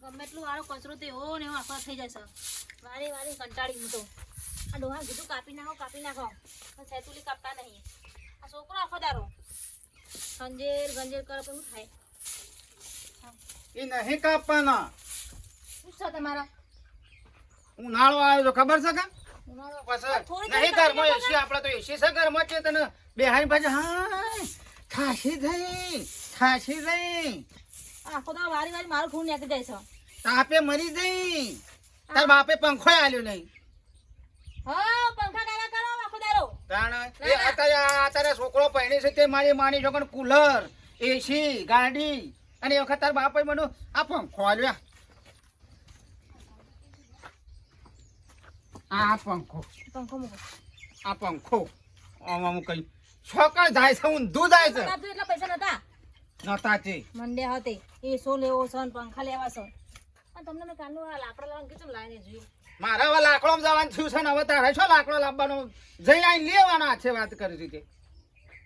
ગમે એટલું વાળો કચરો તો એવો ને એવો આખો થઈ જાય છે વારી વારી કંટાળી હું તો આ ડોહા કીધું કાપી નાખો પણ સૈતુલી કાપતા નહીં આ છોકરો આખો દારો ગંજેર કરે પણ શું થાય એ નહીં કાપવાના. શું છે તમારા ઉનાળો આવ્યો તો ખબર છે કે ઉનાળો પછી નહીં ઘરમાં એસી આપણે તો એસી છે ઘરમાં છે તને બેહાઈ પાછું હા ખાસી થઈ આખો દારો વારી વારી મારું ખૂન નીકળી જાય છે તાપે મરી જઈ તાર બાપે પંખો આલ્યો નહીં હા પંખા ગાલા કરો આખો દારો તાણ એ અત્યારે છોકરો પહેણી છે તે મારી માની છોકરો કુલર એસી ગાડી અને એ વખત તાર બાપે મને આ પંખો આલ્યો આ પંખો મૂકો આ પંખો આમાં કઈ છોકરા જાય છે ઊંધું જાય છે આપતું એટલા પૈસા નતા નતા તે મંડે હતી એ સો લેવો છે ને પંખા લેવા છે અને તમને મેં કાલનું આ લાકડા લાવવાનું કીધું લાવીને જોયું મારે હવે લાકડો જવાનું થયું છે ને હવે તારે શું લાકડો લાવવાનો જઈ આઈને લેવાનો છે વાત કરી હતી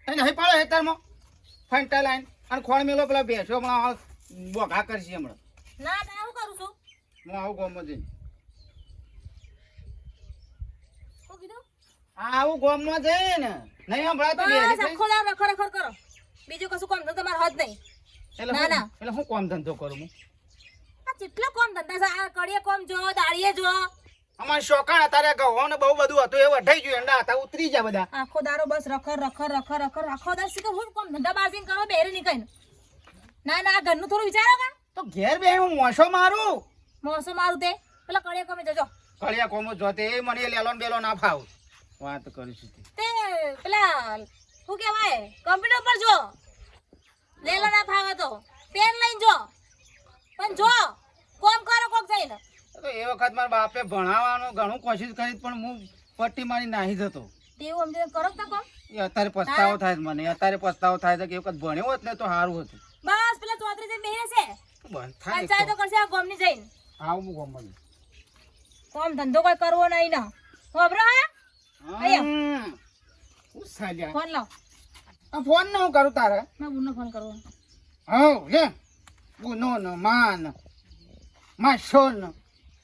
તે નહીં પડે હેતરમાં ફંટા લાઈન અને ખોળ મેલો પેલા બેસો હમણાં બોઘા કરશે હમણાં ના ના હું કરું છું હું આવું ગોમમાં જઈને શું કીધું આવું ગોમમાં જઈએ ને નહીં હમણાં તો બસ આખો દાવ રખર કરો બીજું કશું કામ ધંધો તમારે હદ નહીં ના. એટલે હું કોમ ધંધો કરું હું આ કેટલો કોમ ધંધા છે આ કડીએ કોમ જો દાળીએ જો અમારે શોખાણ અત્યારે ઘઉં ને બહુ બધું હતું એ વઢાઈ ગયું એંડા હતા ઉતરી જાય બધા આખો દારો બસ રખર આખો દાર શીખર હું કોમ ધંધા બાજીને કરો બેરે નીકળીને ના આ ઘરનું થોડું વિચારો કા તો ઘેર બે હું મોસો મારું મોસો મારું તે પેલા કડીએ કોમે જજો કળિયા કોમો જોતે એ મને લેલો ને બેલો ના ફાવ વાત કરીશું તે પેલા શું કહેવાય કમ્પ્યુટર પર જો લેલા ના ફાવે તો પેન લઈને જો પણ જો કોમ કરો કોક જઈને તો એ વખત મારા બાપે ભણાવવાનું ઘણું કોશિશ કરી પણ હું પટ્ટી મારી નાહી જતો તેવું સમજીને કરો તો કોમ એ અત્યારે પસ્તાવો થાય છે મને અત્યારે પસ્તાવો થાય છે કે એ વખત ભણ્યો હોત ને તો સારું હતું બસ પેલા ચોત્રીસ બેહે છે બંધ થાય પંચાયતો કરશે આ ગોમની જઈને આવું હું ગમમાં કોમ ધંધો કોઈ કરવો નહીં ને ખબર હા ફોન લાવ ફોન ન હું કરું તારે ના બુનનો ફોન કરવો હવ લે ગુનો ન માન માસો ન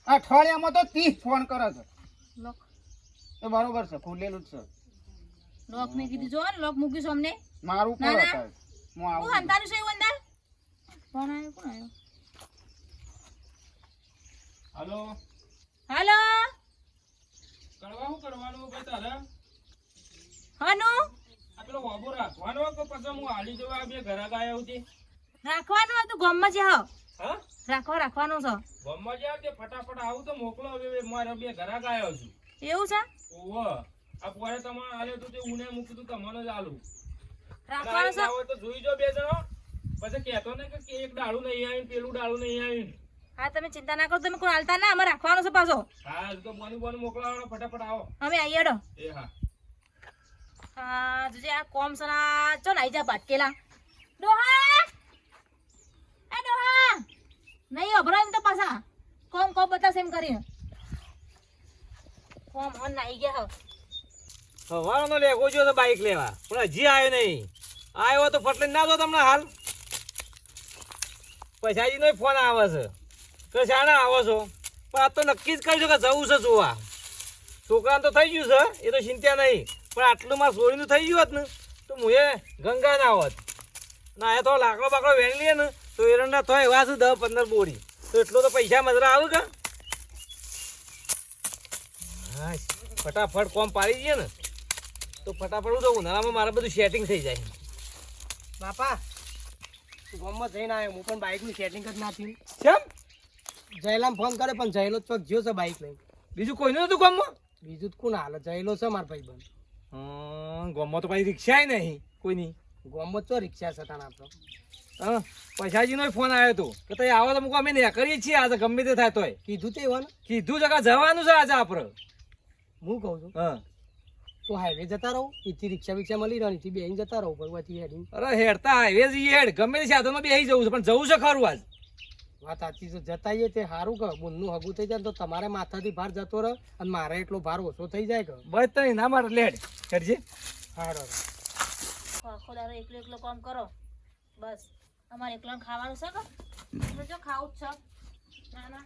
અઠવાડિયામાં તો 30 ફોન કરે છે લોક એ બરોબર છે ખુલેલું જ છે લોક મેં કીધું જો ને લોક મૂક્યું છે અમને મારું ના, કરો ના. તારે. હું હું આવું અંતાનું છે એવું અંદર કોણ આવ્યો હાલો હાલો શું કરવાનું ભાઈ તારે હનુ આ પેલો વાબો રાખવાનો કે પછી હું હાલી જવા આ બે ઘરાક આયા છે રાખવાનું હતું ગોમમાં જે હો હા રાખવાનું છે ગમમાં જાવ તે ફટાફટ આવું તો મોકલો હવે મારે બે ઘરાક આવ્યો છું એવું છે ઓવ આ પોરે તમારે આલ્યો તો તે ઉને મૂકી તું તમને જ આલું રાખવાનું છે આવે તો જોઈ જો બે જણો પછી કહેતો ને કે એક ડાળું નહીં આવ્યું પેલું ડાળું નહીં આવ્યું હા તમે ચિંતા ના કરો તમે કોઈ હાલતા ના અમે રાખવાનું છે પાછો હા તો બોનું મોકલાવાનો ફટાફટ આવો અમે આવીએ ડો એ હા હા જોજે આ કોમ છે ના ચો નાઈ જા ભાટકેલા ડોહા એ ડોહા નહીં અભરાય તો પાછા કોમ બતાવશે એમ કરીને કોમ હન નાઈ ગયા હો સવારનો લેખો જો બાઈક લેવા પણ હજી આવ્યો નહીં આવ્યો તો ફટલે ના દો તમને હાલ પૈસાજીનો ફોન આવે છે કે શાના આવો છો પણ આ તો નક્કી જ કરજો કે જવું છે જોવા છોકરાને તો થઈ ગયું છે એ તો ચિંતા નહીં પણ આટલું મારે સોળીનું થઈ ગયું હોત ને તો હું એ ગંગા ના હોત ના એ તો લાકડો બાકડો વેણી લઈએ ને તો એરંડા થાય એવા છે 10-15 બોરી તો એટલો તો પૈસા મજરા આવે કે હા ફટાફટ કોમ પાડી દઈએ ને તો ફટાફટ હું તો ઉનાળામાં મારે બધું સેટિંગ થઈ જાય બાપા ગામમાં જઈને આવ્યો હું પણ બાઇકનું સેટિંગ જ ના થયું કેમ જયલામ ફોન કરે પણ જયલો ચોક જ્યો છે બાઇક લઈને બીજું કોઈ નતું ગામમાં બીજું તો કોણ હાલે જયલો છે મારા ભાઈ બંધ ગામમાં તો પાછી રિક્ષા નહીં કોઈ નહીં ગામમાં ચો રિક્ષા છે તાણ આપણો હા પૈસાજીનો ફોન આવ્યો હતો કે તમે આવો તો મૂકો અમે ને કરીએ છીએ આજે ગમે તે થાય તોય કીધું તે એવાનું કીધું છે કે જવાનું છે આજે આપણે હું કહું છું હા તો હાઈવે જતા રહો એથી રિક્ષા વિક્ષા મળી રહ્યો એથી બેહીને જતા રહો ભરવાથી હેડીને અરે હેડતા હાઈવે જઈએ હેડ ગમે તે સાધનમાં બેસી જવું છે પણ જવું છે ખરું આજ વાત સાચી છે જતાઈએ તે સારું કે બુનનું હગું થઈ જાય ને તો તમારે માથાથી ભાર જતો રહે અને મારે એટલો ભાર ઓછો થઈ જાય કે બસ તને ના મારે લેડ હેડજે હારો આખો દારો એકલો કામ કરો બસ અમારે એકલા ખાવાનું છે કે જો ખાવું જ છે ના ના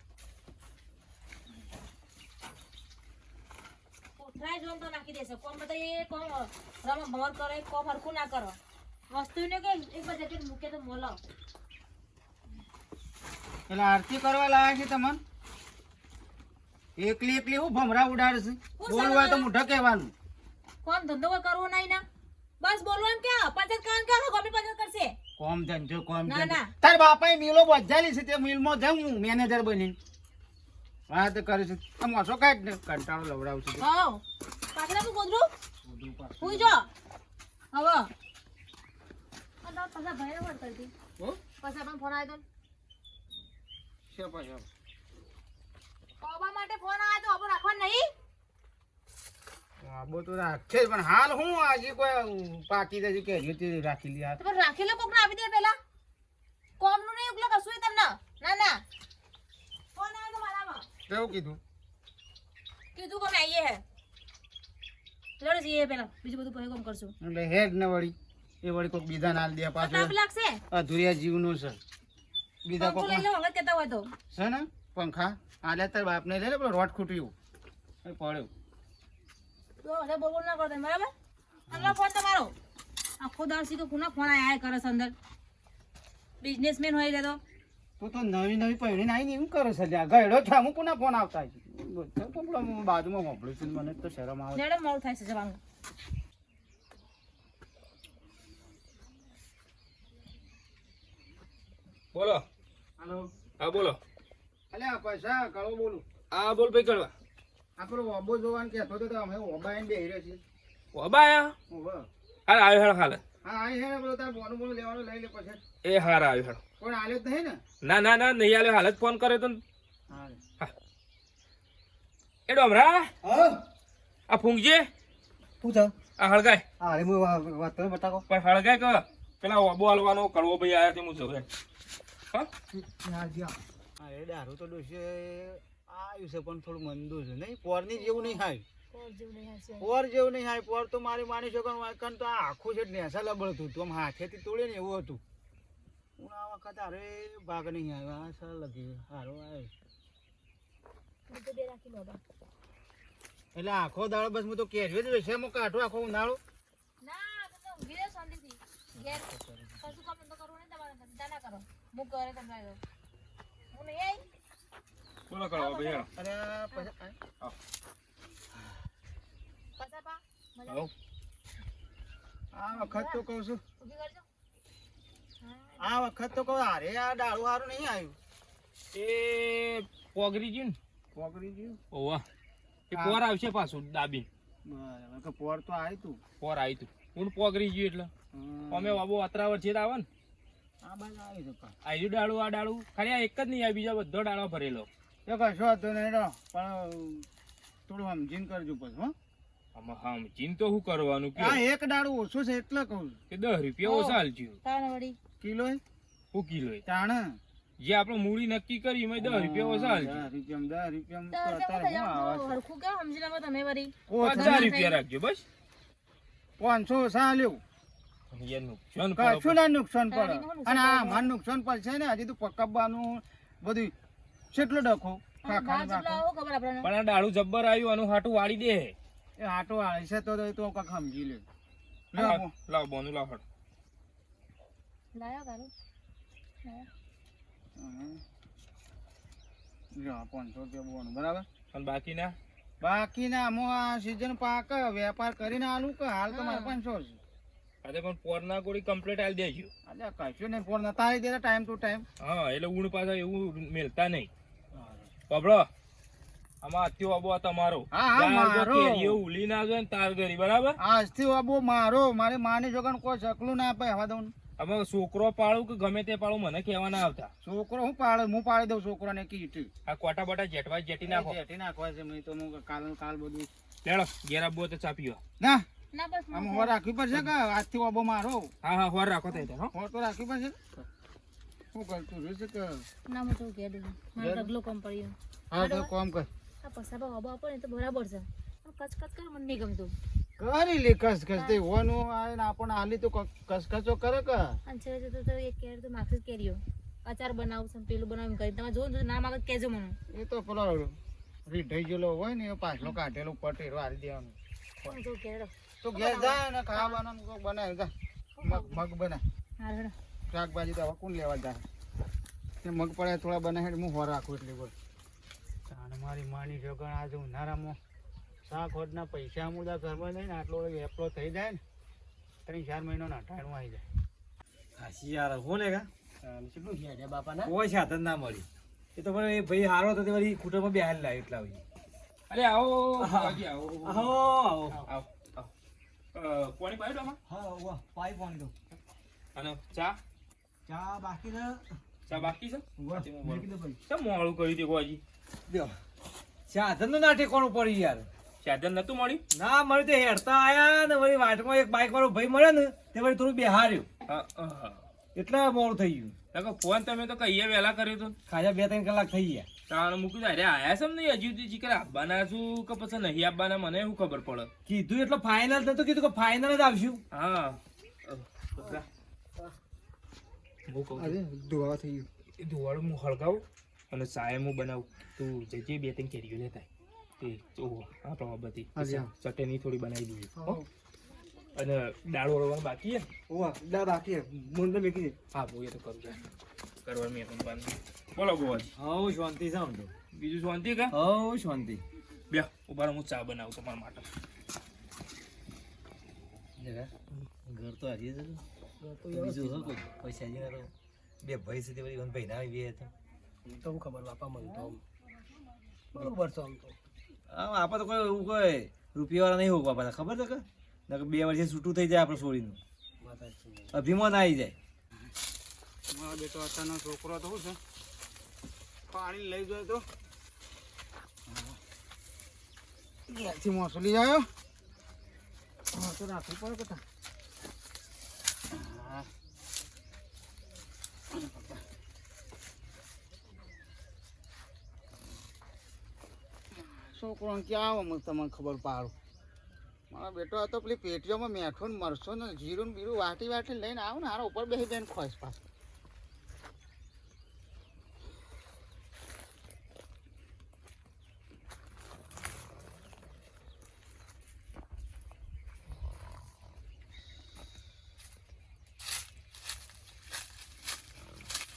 કોઠરાય જોમ તો નાખી દેશે કોમ બધા એ કોમ રમ ભમર કરે કોમ હરખું ના કરો વસ્તુને કે એક બજેટ મૂકે તો મોલો એટલે આરતી કરવા લાયા છે તમને એકલી એકલી હું ભમરા ઉડાડશે બોલવું હોય તો મોઢા કહેવાનું કોમ ધંધો કોઈ કરવો નહીં ના બસ બોલવાનું કે પંચાયત કામ કે ગમે પંચાયત કરશે કોમ ધંધો કોમ ના, ધંધો ના. તાર બાપાએ મિલો બજાલી છે તે મિલમાં જાઉં હું મેનેજર બની વાત કરું છું આ મોસો કાઢ ને કંટાળો લવડાવશું તે. હા પાછળ તું ગોદરું હુઈ જો હવે અને પાછા ભાઈને ફોન કરતી હો? પાછા પણ ફોન આવ્યો છે પછી કોબા માટે ફોન આવ્યો તો આપણે રાખવા નહીં આબો તો રાખે જ, પણ હાલ હું આજે કોઈ પાકી જશે કે હજી રાખી લી તો પણ રાખેલો કોક ને આપી દે પેલા કોમ નું નહીં ઉકલા કશું તમને ના ના ફોન આવ્યો તો મારામાં કેવું કીધું કીધું કોમે આવીએ હે લડે જઈએ પેલા બીજું બધું પછી કોમ કરશું એટલે હેડ ને વળી એ વળી કોઈક બીજા નાલ દે તાપ પાછું લાગશે અધુરિયા જીવનું છે બીજા પંખો કોઈક લઈ લો હંગત કહેતા હોય તો છે ને પંખા આલે તાર બાપને લઈ લે પેલો રોટ ખૂટ્યું એ પડ્યો તો હવે બોલ ના કરતા બરાબર આટલો ફોન તમારો આખો દાડસી તો કોના ફોન આયા કરે છે અંદર બિઝનેસમેન હોય રે તો તું તો નવી નવી પહેરીને આવીને એવું કરે છે લ્યા ગયડો છે અમુક કોના ફોન આવતા છે હું બાજુમાં મોકલું છું મને તો શરમ આવે લેડે મોડું થાય છે જવાનું બોલો હાલો હા બોલો અલ્યા પૈસા કળો બોલું આ બોલ ભાઈ કરવા આપણો ઓબો જોવાનું કહેતો હતો તો અમે ઓબાઈને બેહી રહ્યા છીએ ઓબાયા ઓબો હાલ આવ્યો હેડ હાલ હા અહીં હે ને પેલો તાર બોનું બોનું લેવાનું લઈ લે પછી એ હાર આવ્યો હેડ પણ આલે જ નહીં ને ના ના ના નહીં આવ્યો હાલ જ ફોન કર્યો તો હા એ ડોમરા હા આ ફૂંકજે શું છે આ હળગાય હા રે હું વાત તો બતાવો પણ હળગાય કે પેલા ઓબો હાલવાનો કરવો ભાઈ આવ્યા તે હું જોઉં હા હા એ દારૂ તો ડોસે આવ્યું છે પણ થોડું મંદુ છે નહીં પોરની જેવું નહીં હાય પોર જેવું નહીં હાય પોર તો મારી માની શકો વાંકણ તો આ આખું છે નેસા લબડતું હતું આમ હાથેથી તોડે ને એવું હતું હું આ વખત અરે ભાગ નહીં આવ્યો આ સર લગી સારો આવ્યો એટલે આખો દાડો બસ હું તો કેરીઓ જ રહેશે એમાં કાઢો આખો ઉનાળો ના તમે ઊંઘી રહો શાંતિથી ઘેર કશું કામ ધંધો કરવો નહીં તમારે ધંધા ના કરો હું કરે તમને આવ્યો હું નહીં આવી બોલો કરવા ભાઈ હેડ અરે પછી પાછા પા મજા આવો આ વખત તો કહું છું ઊભી કરજો આ વખત તો કહું અરે આ દાડું સારું નહીં આવ્યું એ પોગરી ગયું ને પોકરી ગયું ઓવા એ પોર આવશે પાછું દાબી બરાબર કે પોર તો આવ્યું તું પોર આવ્યું તું હું પોગરી ગયું એટલે અમે બાબુ અત્રાવર છે આવે ને આ બાજુ આવી છે આવ્યું ડાળું આ ડાળું ખાલી આ એક જ નહીં આ બીજા બધો ડાળો ભરેલો તો કશો હતો નહીં રો પણ થોડું સમજીને કરજો પછી હો આમાં હા ચીન તો શું કરવાનું કે આ એક દાડું ઓછું છે એટલે કહું છું કે 10 રૂપિયા ઓછા હાલજો તાણ વળી કિલો શું કિલો તાણ જે આપણે મૂડી નક્કી કરી એમાં 10 રૂપિયા ઓછા હાલજો 10 રૂપિયા તો અત્યારે શું આવે છે હરખું કેમ સમજી લો તમે વળી 50 રૂપિયા રાખજો બસ 500 ઓછા લ્યો યાર નુકસાન કશું ના નુકસાન પડે તારીનું નુકસાન અને આ મારું નુકસાન પડશે ને હજી તો પકવવાનું બધું કેટલો ડખો બહાર જેટલો આવો ખબર આપણને પણ આ ડાળું જબ્બર આવ્યું આનું હાટું વાળી દે એ આટો આવે છે તો કાંઈક સમજી લે લાવ બોનું લાવ હટ લાયો ગારું જો 500 રૂપિયા બોનું બરાબર અને બાકીના બાકીના આમાં આ સીઝન પાક વેપાર કરીને આલું કે હાલ તો મારે 500 છે અરે પણ પોરના ગોળી કમ્પ્લીટ આલી દેજો અલ્યા કશું નહીં ફોન નતા આવી દેતા ટાઈમ ટુ ટાઈમ હા એટલે ઊણ પાછા એવું મેલતા નહીં બાબડો આમાં અત્યો આબો આ તમારો હા, હા, મારો. કેરીઓ ઉલી ના જાય ને તાર ગરી બરાબર આજથી બાબુ મારો મારે માની જોગણ કોઈ શકલું ના આપે હવા દઉં આમાં છોકરો પાળું કે ગમે તે પાળું મને કહેવા ના આવતા છોકરો હું પાડી દઉં છોકરાને કીટ આ કોટા બટા જેટવા જેટી નાખો જેટી નાખવા છે મેં તો હું કાલ બધું લેડો ઘેર આબો તો ચાપીઓ ના ના બસ આમ હોર રાખવી પડશે કે આજથી બાબુ મારો હા હા હોર રાખો તો હો હોર તો રાખવી પડશે શું કરતું રહેશે કે ના હું તો ઘેર દઉં મારે ઢગલો કમ પડ્યો હા તો કોમ કર આ પસાબા હવા આપો ને તો બરાબર છે કચકચ કર મને નહીં ગમતું કરી લે કસ કસ તે હોવાનું આને આપણને હાલી તો કસ કસો કરે કે અને છે તો એક કેર તો માખી કેરીઓ અચાર બનાવું છે પેલું બનાવું કરી તમે જો નામ આગળ કહેજો મને. એ તો પેલો રીઢાઈ ગયેલો હોય ને એ પાછલો કાઢેલો પટેરો હારી દેવાનું. જો કેડો તો ઘેર જાય ને ખાવા બનાવવાનું કોક બનાવે જા. મગ બનાય હા હેડો. શાકભાજી તો હવે કોણ લેવા જાય? તે મગ પડે થોડા બનાવે હું હોર રાખું એટલે બોલ. તાણ મારી માની છોકરા આજે ઉનાળામાં શાક હોટના પૈસા મુદા ઘરમાં લઈને આટલો વેપલો થઈ જાય ને 3-4 મહિનો નાટાણું આવી જાય. હાસી યાર હો ને કા કેટલું છે બાપાના? કોઈ સાધન ના મળી. એ તો પણ એ ભાઈ હારો તો તે વળી કુટુંબમાં બેહાર લાય એટલા હોય. અરે આવો બાજી, આવો આવો આવો. કોની પાડો આમાં? હા વાહ પાઈ પાણી દો. અને ચા ચા બાકી ને ચા બાકી છે? મૂકી દો ભાઈ. કેમ મોડું કર્યું તે ગોજી? લ્યો. સાધન નું ના ઠેકાણું પડી યાર. સાધન નતું મળ્યું? ના મળ્યું તે હેડતા આયા ને વળી વાટમાં એક બાઈક વાળો ભાઈ મળ્યો ને તે વળી થોડું બેહાર્યું એટલે મોડું થઈ ગયું. ફોન તમે તો કહીએ વહેલા કર્યો તો. ખાજા 2-3 કલાક થઈ ગયા. તાણ મૂકી દે. અરે આયા છે ને હજુ સુધી ચીકર આપવાના છું કે પછી નહીં આપવાના મને શું ખબર પડે? કીધું એટલે ફાઇનલ નતું કીધું કે ફાઇનલ જ આવશું. હા હું કહું છું, ધોવા થઈ ગયું. એ ધોવાળું હું હળગાવું અને ચાય હું બનાવું. તું જજે 2-3 કેરીઓ લેતા તે ઓહો આપણા બધી ચટણી થોડી બનાવી દઈએ હો. અને દાળ વળવાનું બાકી છે? ઓવા દા બાકી મુંડ મેકી દે. હા હું એ તો કરું છું કરવા મેં પણ બોલો ગોવાજી. હવ શાંતિ છે આમ તો. બીજું શાંતિ કા? હવ શાંતિ. બે ઉભા રહો, હું ચા બનાવું તમારા માટે. ઘર તો હારી જ બીજું શું કોઈ પૈસા જ ના બે ભાઈ સુધી વળી ભાઈ ના આવી બે હતા. તો હું ખબર બાપા મને તો બરોબર છે આમ તો. આમ આપણે તો કોઈ એવું કોઈ રૂપિયાવાળા નહીં હોવા પાછા ખબર છે કે 2 વર્ષે છૂટું થઈ જાય આપણે છોડીનું અભિમાન આવી જાય. મારો બેટો અત્યારનો છોકરો તો શું છે પાણી લઈ જાય તો ઘેરથી મોસલી આવ્યો તો રાખવું પડે બધા. છોકરો ક્યાં આવો તમને ખબર પાડું. મારો બેટો હતો પેલી પેટીઓમાં મેઠો ને મરસો ને જીરું ને બીરું વાટી વાટી લઈને આવો ને હારો ઉપર બેસી બેન ખોઈશ પાછું.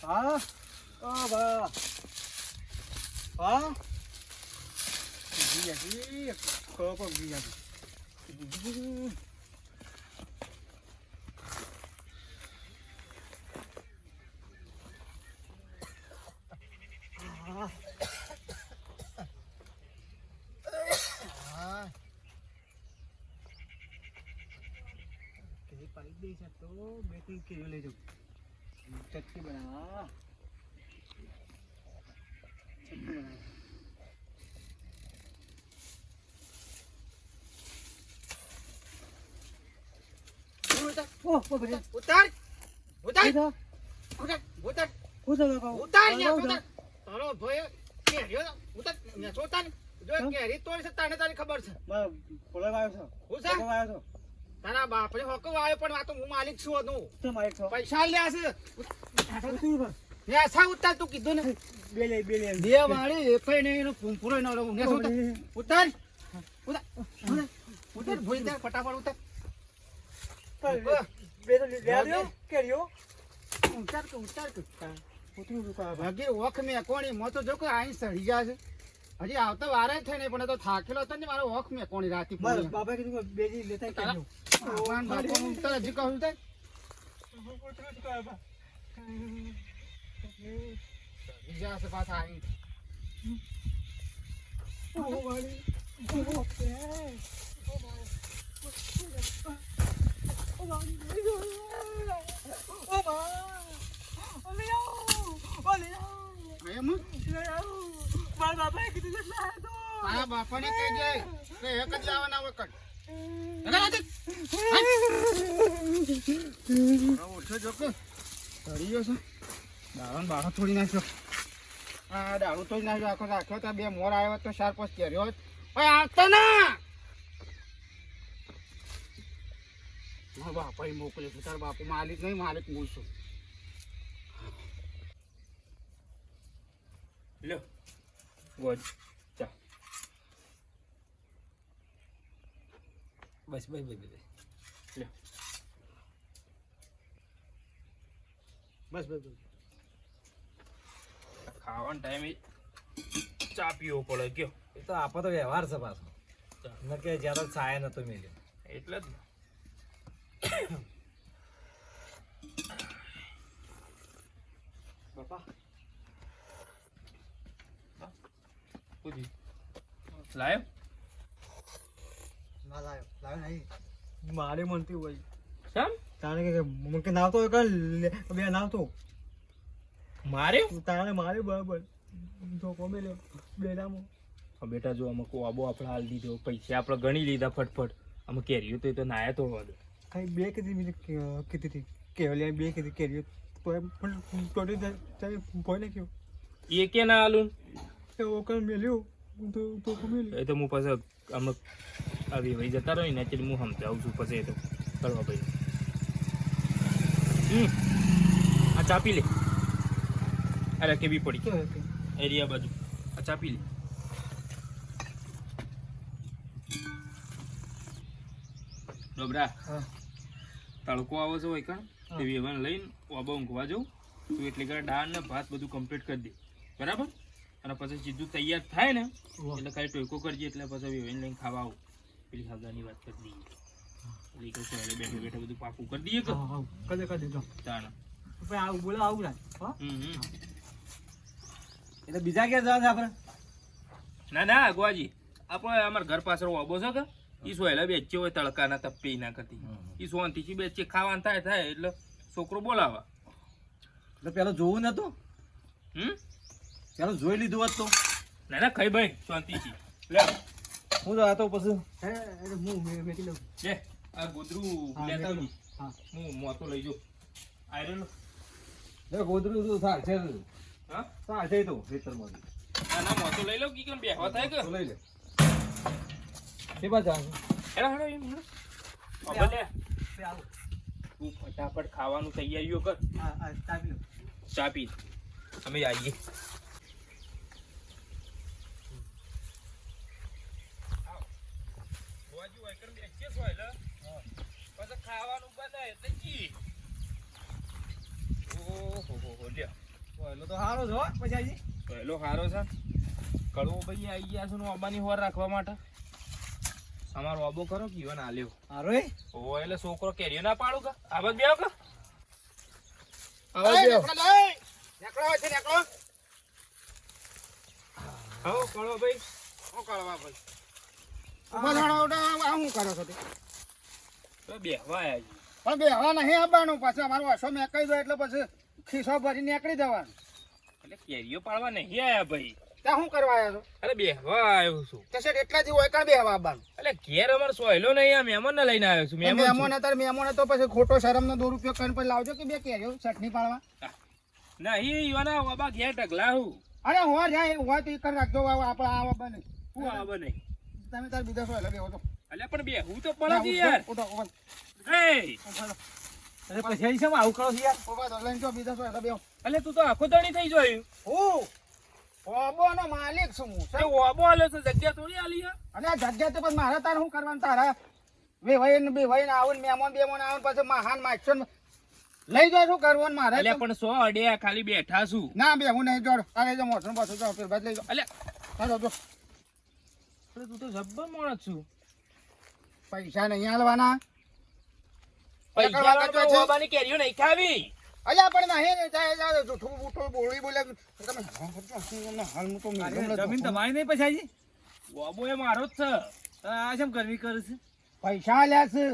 હા ઓ બા હા જી કો કો જી પાણી દે છે તો 2-3 કિલો લઈ જાઉં. ચટણી બના ઉતાર ઉતાર ઉતાર ઉતાર ઉતાર તારો ભાઈ કેરીઓ ઉતાર ને સોતા ને જો કેરી તોડી છે તને તારી ખબર છે ખોલા આવ્યો છો હું છે આવ્યો છો તારા બાપને હોકો આવ્યો પણ આ તો હું માલિક છું હતું તો મારે છો પૈસા લ્યા છે યાસા ઉતાર તું કીધું ને બે લે બે વાળી એકઈ નહીં એનો ફૂંફૂરો ન રહું ને ઉતાર ઉતાર ઉતાર ભૂલી જા ફટાફટ ઉતાર બે તો લે આવ્યો કેરીઓ ઉતાર ભાગે ઓખ મેં કોણી મો તો જો કે આઈ સડી જાય છે હજી આવતા વારે થઈ નહીં પણ તો થાકેલો હતો ને મારો ઓખ મેં કોણી રાતી બસ બાપા કીધું બેજી લેતા કેરીઓ ભગવાન બાપુ ઉતાર હજી કહું તે બીજા છે પાછા આઈ તારા બાપાને કહી દે કે એક જ લાવવાના હોય કટ ઓછો જોકો તળિયો છે દાડો બાળો તોડી નાખ્યો આ દાડો તોડી નાખ્યો આખો રાખ્યો તો 2 મોર આવ્યો તો 4-5 કેર્યો ઓય આવતો ના મારા બાપા મોકલે છે તારા બાપુ માલિક નહીં માલિક હું છું લ્યો ગોજ ચા બસ બસ બસ બસ લ્યો બસ બસ બસ. ખાવાનો ટાઈમે ચા પીવો પડે કયો એ તો આપો તો વ્યવહાર છે પાછો ન કે જ્યારે છાયા નતો મેલ્યો એટલે જ ને બાપા પૂછી લાયો ના લાવ્યો નહીં મારે મનતી હોય કેમ તારે કે મને કે નાવતો હોય બે નાવતો માર્યો તારે મારે બરાબર તો કોમે લે બે નામો બેટા જો અમે કોબો આપણે હાલ દીધો પૈસા આપણે ગણી લીધા ફટફટ અમે કેરીઓ તો નાયા તોડવા દો કઈ બે કીધી બીજી કીધી હતી કેવલિયા બે કીધી કેરીઓ તો એમ પણ ટોટી જાય ભોય નાખ્યો એ કે ના હાલું એ ઓકર મેલ્યો તો મેલ્યો એ તો હું પછી અમે આવી ભાઈ જતા રહી ને એટલે હું સમજાવું છું પછી એ તો કરવા ભાઈ આ ચા પી લે અરે કેવી પડી એરિયા બાજુ આ ચા પી લે ડોબરા હા તડકો આવો છો હોય કાં તે વેવન લઈને વાબા ઊંઘવા જાઉં તું એટલે કે દાળ ને ભાત બધું કમ્પ્લીટ કરી દે બરાબર અને પછી સીધું તૈયાર થાય ને એટલે ખાલી ટોયકો કરજે એટલે પછી વેવન લઈને ખાવા આવું પેલી હગાની વાત કરી દઈએ એટલે કે સવારે બેઠે બેઠે બધું પાકું કરી દઈએ કે કદે જો તાણા ભાઈ આવું બોલા આવું રાખ હા એટલે બીજા ક્યાં જવા છે આપણે ના ના અગવાજી આપણે અમારા ઘર પાછળ વાબો છે કે ઈ સોયલા બેચે હોય તડકાના તપી ના કરતી ઈ સોનથી બેચે ખાવાનું થાય એટલે છોકરો બોલાવા એટલે પેલો જોવું નતું પેલો જોઈ લીધું હોત તો ના ના ખાઈ ભાઈ શાંતિથી લે હું તો આ તો પછી હે હું મેકી લઉં લે આ ગોદરું હા, લેતા મેં આવું. હા હું મોતો લઈ જાઉં આયરન ગોદરું તો થાય છે હા થાય છે તો ખેતરમાંથી ના ના મોતો લઈ લઉં કે બેહવા થાય કે તો લઈ લે એ બાજુ હેલો હેલો એમ હેલો હવે લે તું ફટાફટ ખાવાનું તૈયારીઓ કર હા ચાપી લો ચા પી અમે આવીએ ખાવાનું બને એટલે જી ઓહો લ્યો પહેલો તો સારો છે હો પછી પહેલો હારો છે કડવો ભાઈ આવી ગયા છે ઓબાની હોર રાખવા માટે અમારો ઓબો કરો કે ઈવન આલ્યો સારો એ ઓ એટલે છોકરો કેરીઓ ના પાડું કા આવાજ બેહો કા નીકળો છે નીકળો આવો કડવો ભાઈ શું કરવા ભાઈ ઉભા થાણો આ શું કરો છો તે તો બેહવા આયા છીએ. પણ બે હવા નહીં આવવાનું પછી અમારું અસો મેં કહી દો એટલે પછી ખિસ્સો ભરી નીકળી જવાનું એટલે કેરીઓ પાડવા નહીં આયા ભાઈ ત્યાં શું કરવા આવ્યા છો અરે બેહવા આવ્યો છું તે શેઠ એટલા જ હોય કાં બે હવા આવવાનું એટલે ઘેર અમારે સોયલો નહીં આ મહેમાન ને લઈને આવ્યો છું મહેમાન છું. મહેમાન અત્યારે મહેમાન તો પછી ખોટો શરમનો દુરુપયોગ કરીને પછી લાવજો કે બે કેરીઓ ચટણી પાડવા નહીં ઈવાના બાબા ઘેર ઢગલા હું અરે હોવા જાય હોય તો એ કરી રાખજો આપણા આવા બને હું આવે નહીં તમે તાર બીજા શું લગે તો એટલે પણ બેહવું તો પડે છે યાર ઉઠો ઉભા એ અરે પછી છે આવું કરો છો યાર ઉભા તો લઈને જો બીજા શું બેહો એટલે તું તો આખો દણી થઈ જોયું હું ઓબોનો માલિક છું હું એ ઓબો આલ્યો છે જગ્યા થોડી આલી છે. અને આ જગ્યા તો પછી મારે તારે શું કરવાનું તારા વેવાઈને આવું ને મહેમાન બેમાન આવું ને પછી મહાન માગશો ને લઈ જાઓ શું કરવાનું મારે એટલે તો? પણ સો અડ્યા ખાલી બેઠા છું ના બે હું નહીં જોડ તારે જો મોસમ પાછું જાઓ ફેર બાદ લઈ જાઓ એટલે ચાલો જો તું તો જબ્બર માણસ છું પૈસા નહીં હાલવાના પૈસા કરવા કરજો છે. ઓબાની કેરીઓ નહીં ખાવી અલ્યા પણ નહીં જાય જૂઠું બૂઠું બોલી બોલે તમે હાલ કરજો તમને હાલ હું તો જમીન તમારી નહીં પછી ઓબો એ મારો જ છે આ કેમ ગરમી કરે છે પૈસા આલ્યા છે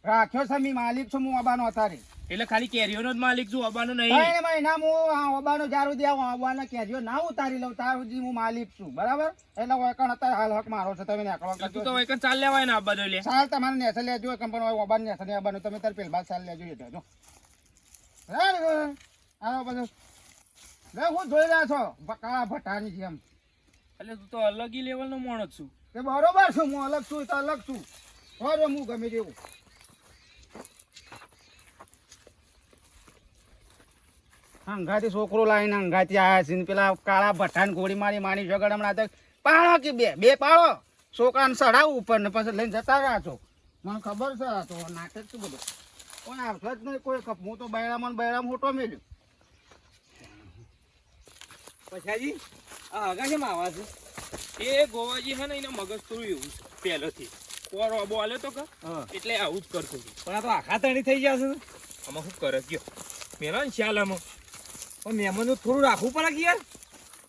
રાખ્યો છે મી માલિક છું હું અબાનો અત્યારે એટલે ખાલી કેરીઓનો જ માલિક છું ઓબાનો નહીં ત્રણ મહિના હું આ અબાનો જ્યાર સુધી આ અબાના કેરીઓ ના ઉતારી લઉં ત્યાર સુધી હું માલિક છું બરાબર એટલે વળકણ અત્યારે હાલ હક મારો છે તમે નેકળો એટલે તું તો વૈકન ચાલ લેવાય ને આબા લે સાલ તમારે નેસે લેજો કંપની હોય ઓબાન નેસે ને અબાનો તમે તાર પેલ બાદ સાલ લેજો એટલે જો આવો બધું લે હું જોઈ રહ્યા છો કાળા ભટ્ટાની જેમ એટલે તું તો અલગ લેવલ નો માણસ છું કે બરોબર છું હું અલગ છું તો અલગ છું બરોબર હું ગમે તેવું અંગાથી છોકરો લાવીને અંગાથી આયા છે ને પેલા કાળા ભઠ્ઠાને ગોળી મારી જગડ હમણાં તો પાડો કે બે પાડો છોકરાને ચડાવું ઉપર ને પછી લઈને જતા રહ્યા છો. મને ખબર છે તો નાટક શું બધું કોઈ આવશે જ નહીં કોઈ હું તો બૈરામાં હોટો મેલ્યું. પછાજી આ હગા કેમ આવા છે? એ ગોવાજી છે ને એને મગજ થોડું એવું છે પહેલેથી કોરો આબો આલ્યો તો કે એટલે આવું જ કરતો હતો. પણ આ તો આખા તણી થઈ ગયા છે ને. આમાં શું કરે ગયો મેલા ને ચાલ આમાં પણ મહેમાનનું થોડું રાખવું પડે કે યાર.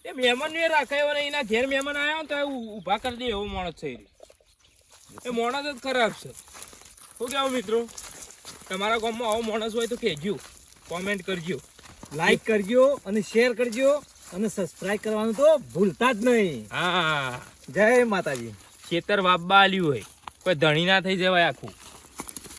એ મહેમાન ને રાખાય ને એના ઘેર મહેમાન આવ્યો ને તો ઊભા કરી દે એવો માણસ છે એ માણસ જ ખરાબ છે. શું કહેવું મિત્રો, તમારા ગામમાં આવો માણસ હોય તો કહેજો, કોમેન્ટ કરજો, લાઈક કરજો અને શેર કરજો અને સબસ્ક્રાઇબ કરવાનું તો ભૂલતા જ નહીં. હા જય માતાજી. ખેતર વાપવા આલ્યું હોય કોઈ ધણી ના થઈ જવાય આખું.